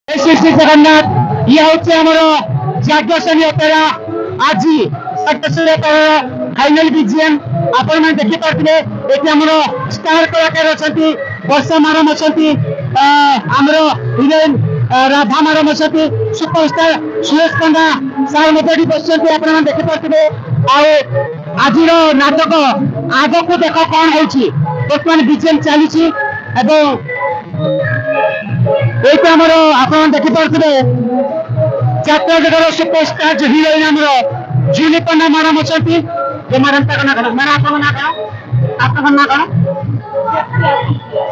श्री श्री जगन्नाथ ये हूँ आमर जाग्ञसेनी अपेरा आज फाइनाल बीजीएम आपण मैंने देखी पारे ये आमर स्टार कलाकार अच्छा वर्षा मैडम अच्छा आमर हिरोइन राधा मैडम अच्छा सुपरस्टार सुरेश पंडा सार मध्य बस देखी पारे आज नाटक आग को देख कौन हो बर्तमान बीजीएम चली आमर आप देखी पारे जात्रा जगह सुपरस्टार जो हिरोइन आमर जूली पंडा मैडम अच्छा मैडम मैडम आपका ना कौन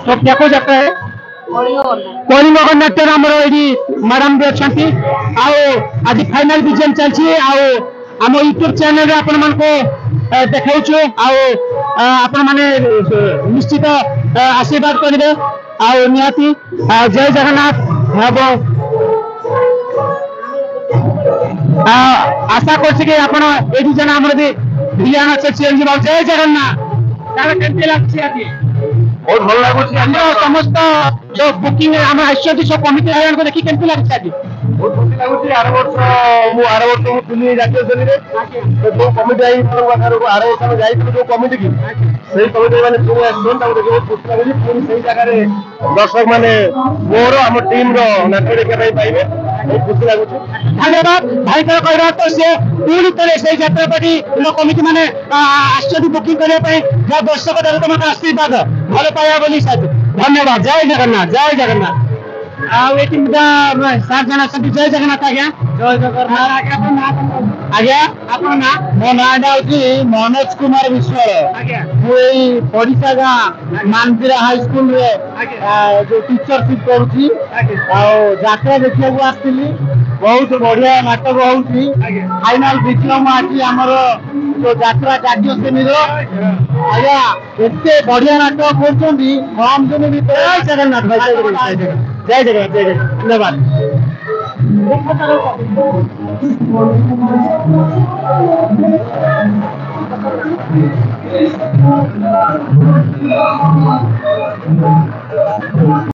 तो क्या को जाता है कलिंग गणनाट्य आमर ये मैडम भी अच्छा आज फाइनाल बीजीएम चलती आम यूट्यूब चैनल आपण मान देखा आपण मैंने निश्चित आशीर्वाद करेंगे निहाती जय जगन्नाथ आशा कर जन आम भियान अच्छे चिरंजीव जय जगन्नाथ बहुत भल लगुच समस्त जो बुकिंग आम आसती सब कमिटी भाई को देखिए केमती लगे आज बहुत खुशी लगुच आर वर्ष मुझे जातीय श्रेणी जो कमिटी आई आर वर्ष जाइए जो कमिटी की से कमिटी मैंने पुणी आसते बहुत खुशी लगुच पुणी से जगह दर्शक मैंने मोर आम टीम नाट्य देखा पाइबे बहुत खुशी लगुच धन्यवाद भाई कहवा तो सी पुणी थे से यात्रापाटी कमिटी मैंने आश्चर्य बुकिंग करने दर्शक तुम आशीर्वाद भल पाया बोली धन्यवाद जय जगन्नाथ जय जगन्नाथ सात जन अच्छा जय जगन्नाथ आज्ञा जय जगन्नाथ आज्ञा आप मो ना मनोज कुमार विश्वाल मुझे पड़ीसा गाँ मानपुरा हाई स्कूल जो टीचरशिप करुँची यात्रा देखा आसती बहुत बढ़िया नाटक हो फाइनाल बीजीएम आज आमर जो यात्रा कार्यश्रेणी आज्ञा एत बढ़िया नाटक कर कम दिन भर जगन्नाथ भाई जय जगन्नाथ जय जगन्नाथ धन्यवाद